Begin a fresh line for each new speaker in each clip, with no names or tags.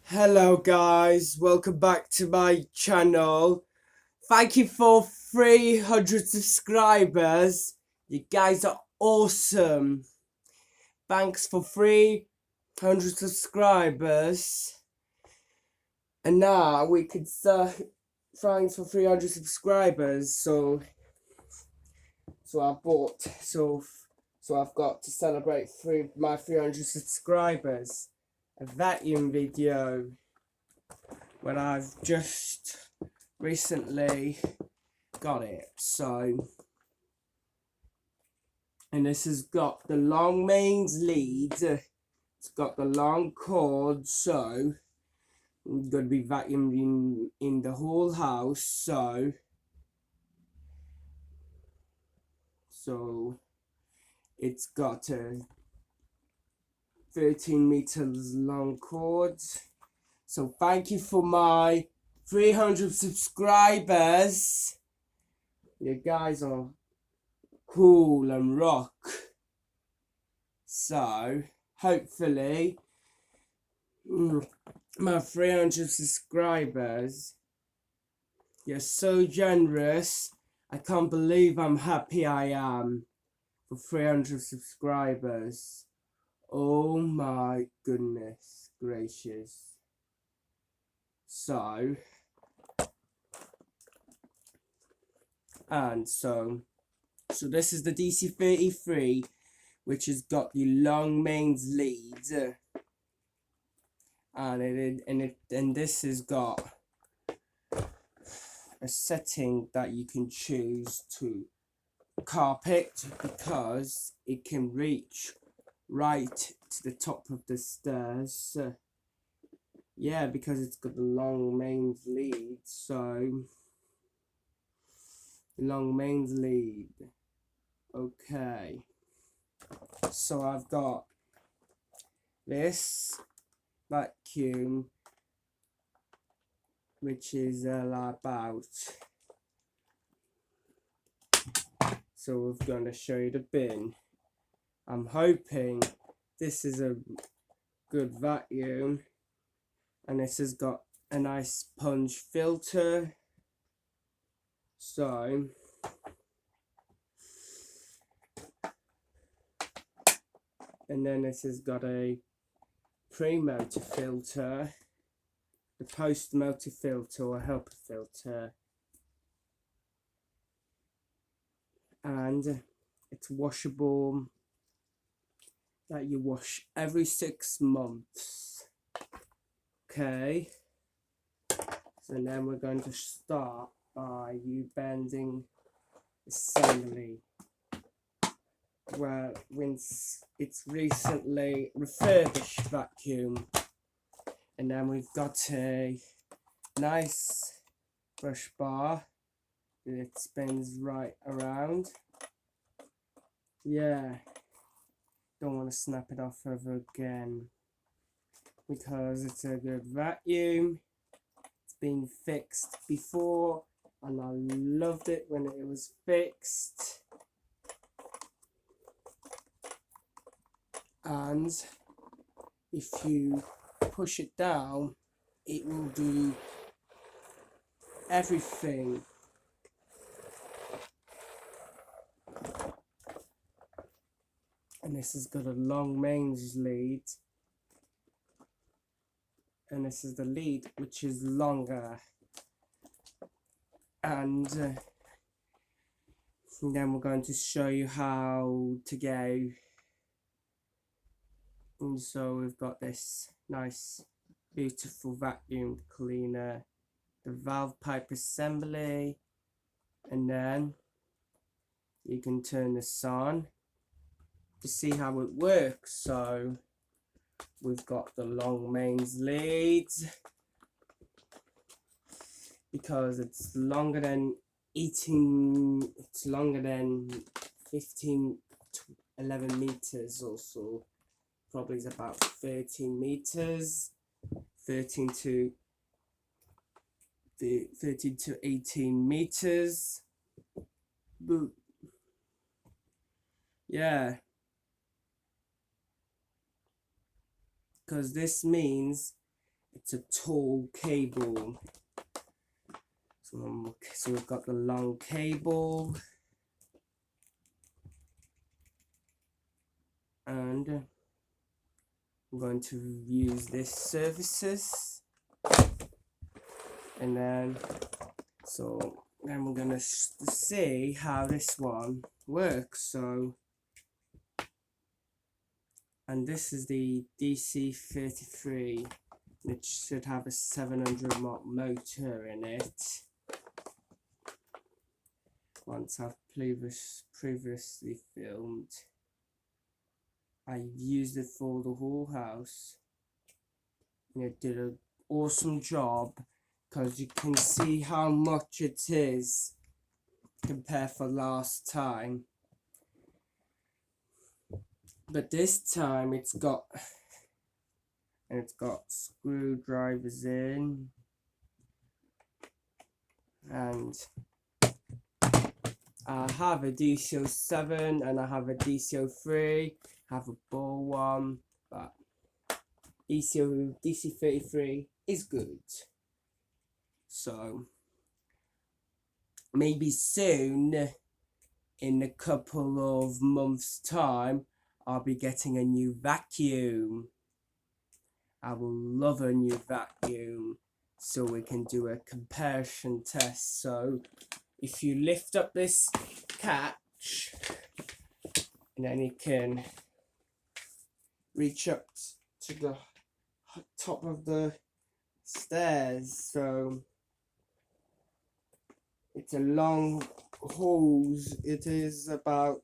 Hello guys, welcome back to my channel. Thank you for 300 subscribers. You guys are awesome. Thanks for 300 subscribers. And now we could start thanks for 300 subscribers. So I've got to celebrate my 300 subscribers a vacuum video when I've just recently got it. And this has got the long mains lead, it's got the long cord, so I'm going to be vacuuming in the whole house. So it's got a 13 meters long cord. So thank you for my 300 subscribers. You guys are cool and rock. So hopefully my 300 subscribers, you're so generous. I can't believe how happy I am for 300 subscribers. Oh my goodness gracious. So this is the dc33, which has got the long mains lead, and this has got a setting that you can choose to carpet, because it can reach right to the top of the stairs. Yeah, because it's got the long mains lead. So long mains lead. Okay, so I've got this vacuum, which is about, so we're going to show you the bin. I'm hoping this is a good vacuum, and this has got a nice sponge filter. So and then this has got a pre-motor filter, the post-motor filter or helper filter, and it's washable, that you wash every 6 months. Okay, so then we're going to start by bending assembly. Well, it's recently refurbished vacuum, and then we've got a nice brush bar that it spins right around. Yeah, don't want to snap it off ever again, because it's a good vacuum. It's been fixed before and I loved it when it was fixed. And if you push it down, it will do everything. And this has got a long mains lead, and this is the lead, which is longer. And then we're going to show you how to go. And so we've got this nice beautiful vacuum cleaner, the valve pipe assembly, and then you can turn this on to see how it works. So we've got the long mains leads, because it's longer than 15 to 11 meters, also probably is about 13 meters, 13 to 18 meters. But yeah, because this means it's a tall cable. So we've got the long cable, and I'm going to use this surfaces, and then we're going to see how this one works. So, and this is the dc33, which should have a 700 watt motor in it. Once I've previously filmed, I used it for the whole house, and it did an awesome job, because you can see how much it is compared for last time. But this time it's got screwdrivers in, and I have a DC07 and I have a DC03, I have a ball one, but DC33 is good. So maybe soon, in a couple of months' time, I'll be getting a new vacuum. I will love a new vacuum, so we can do a comparison test. So if you lift up this catch, and then you can reach up to the top of the stairs. So it's a long hose. It is about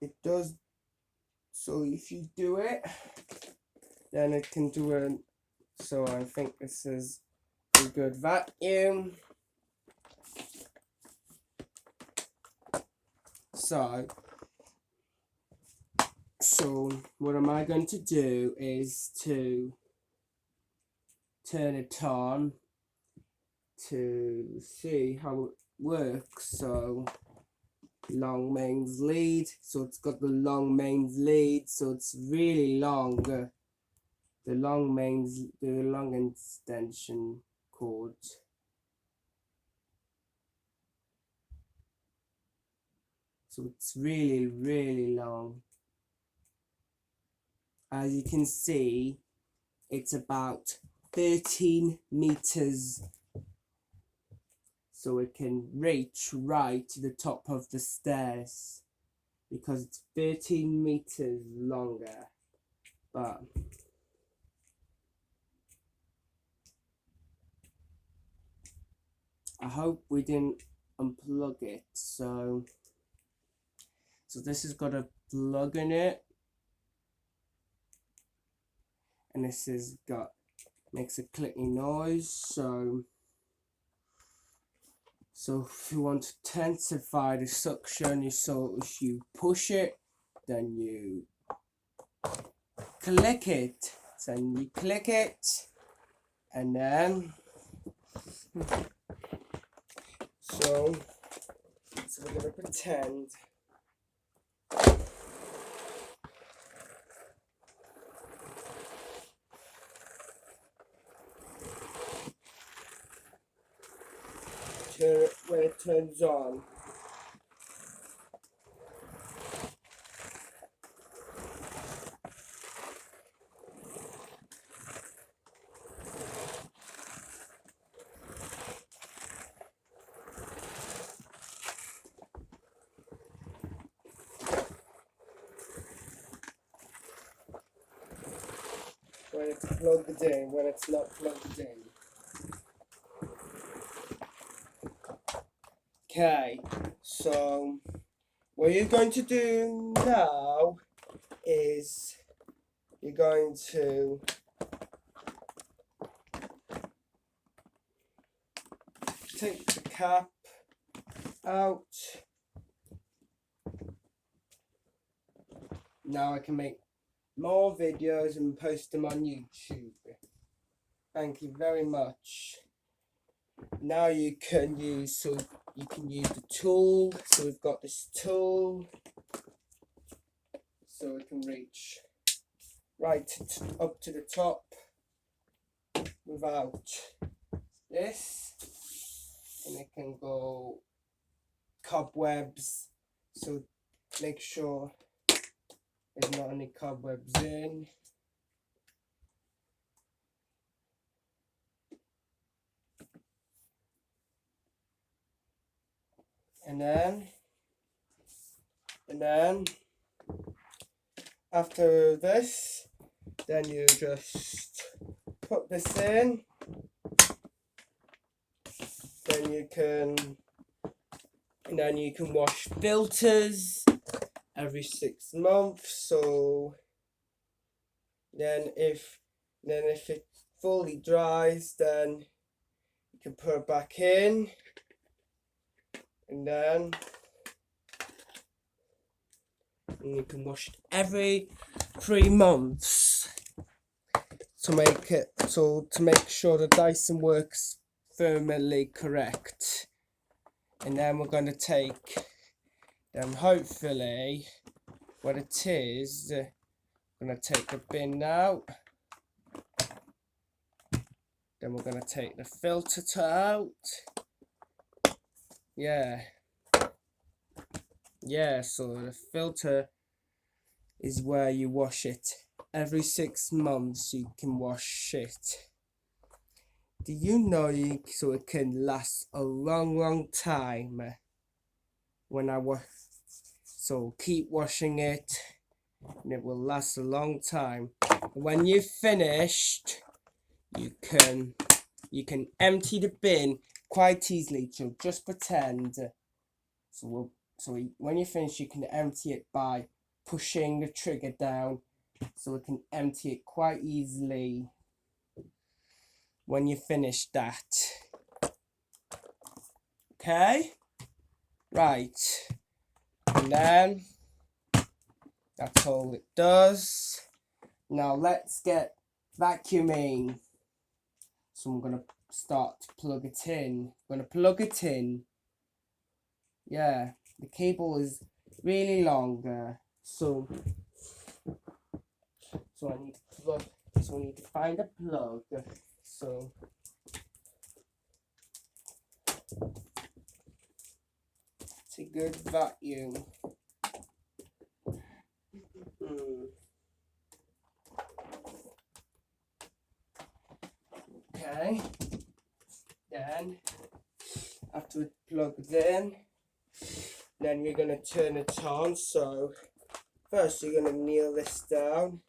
it does. So if you do it, then it can do it. So I think this is a good vacuum. So what am I going to do is to turn it on to see how it works. So long mains lead, so it's got the long mains lead, so it's really long. The long extension cord. So it's really, really long. As you can see, it's about 13 meters. So it can reach right to the top of the stairs, because it's 13 meters longer. But I hope we didn't unplug it. So this has got a plug in it, and this has makes a clicking noise. So if you want to intensify the suction, if you push it, then you click it. So you click it, and then so we're gonna pretend. When it turns on, when it's plugged in, when it's not plugged in. Okay, so what you're going to do now is you're going to take the cap out. Now I can make more videos and post them on YouTube. Thank you very much. Now you can use, so you can use the tool. So we've got this tool, so we can reach right up to the top without this, and it can go cobwebs, so make sure there's not any cobwebs in. And then after this, then you just put this in. Then you can wash filters every 6 months. So then if it fully dries, then you can put it back in, and then you can wash it every 3 months to make sure the Dyson works firmly correct. And then we're going to take them, hopefully what it is, I'm going to take the bin out, then we're going to take the filter out. So the filter is where you wash it every 6 months. You can wash it. Do you know so it can last a long time when I wash? So keep washing it and it will last a long time. When you've finished, you can empty the bin quite easily. So just pretend. So when you finish, you can empty it by pushing the trigger down, so we can empty it quite easily when you finish that. Okay, right, and then that's all it does. Now let's get vacuuming. So I'm gonna start to plug it in. I'm gonna plug it in. Yeah, the cable is really long, so I need to plug. So I need to find a plug. So it's a good vacuum. Okay. Then after it's plugged in, then you're gonna turn it on. So first you're gonna kneel this down.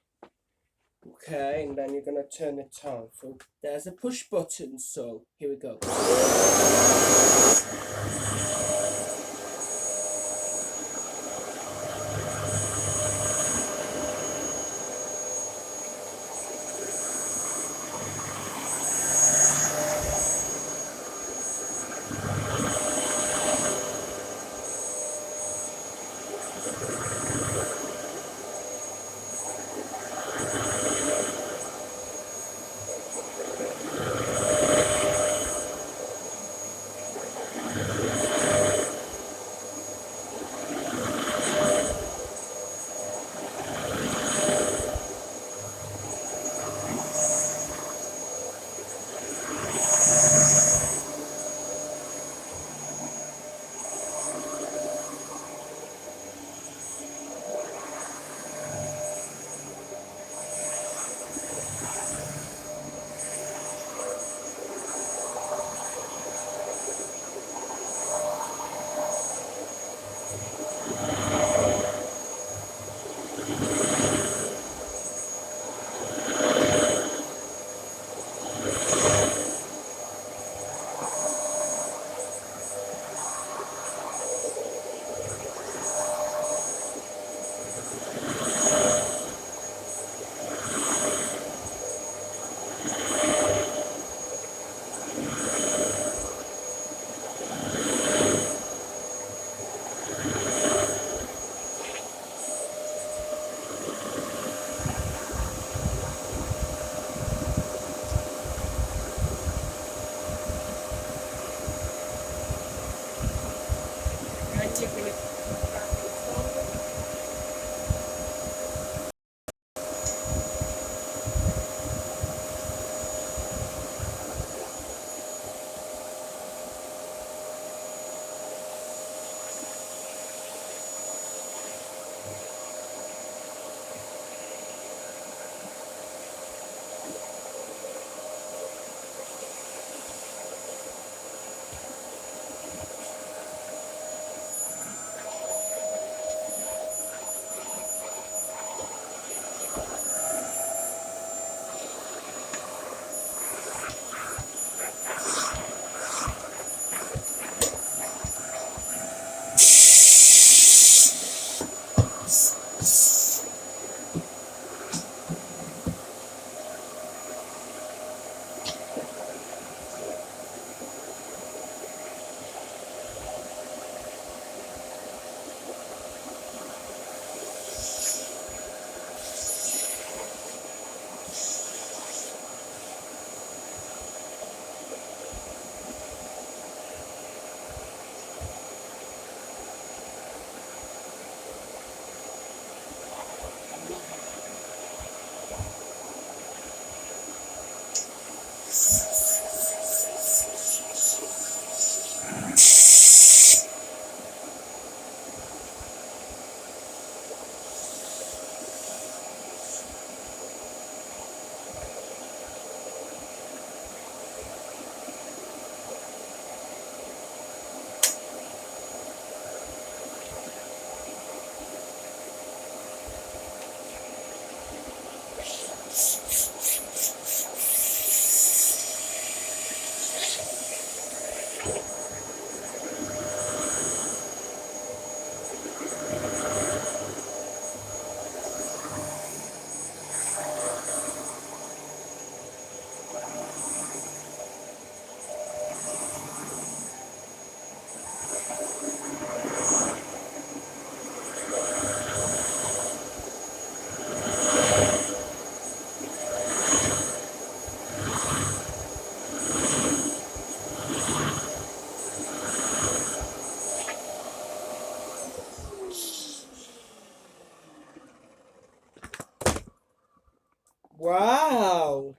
Okay, and then you're gonna turn it on. So there's a push button, so here we go. minute you're going to vacuum forward. Wow,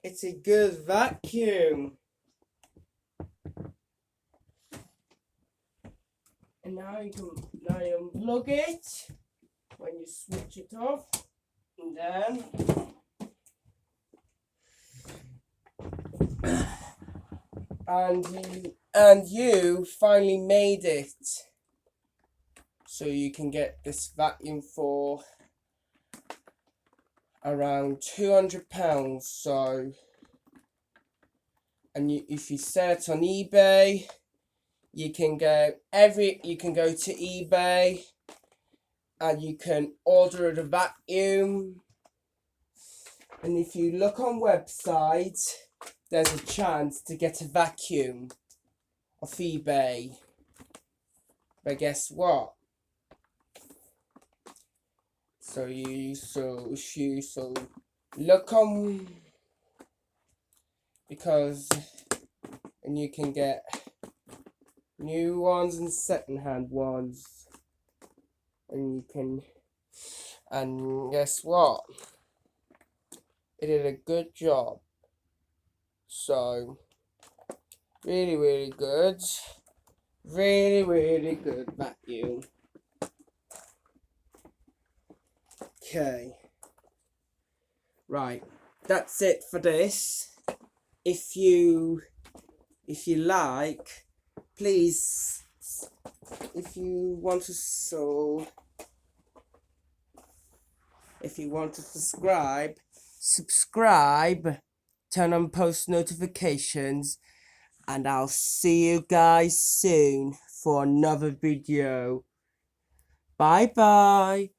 it's a good vacuum. And now you unplug it when you switch it off, and then you finally made it. So you can get this vacuum for around £200. So, and if you sell it on eBay, you can go to eBay and you can order the vacuum. And if you look on websites, there's a chance to get a vacuum off eBay. But guess what? So look on, and you can get new ones and second-hand ones, and guess what? It did a good job. So really good, really good vacuum. Okay, right, that's it for this. If you like, please, if you want to subscribe, turn on post notifications, and I'll see you guys soon for another video. Bye bye.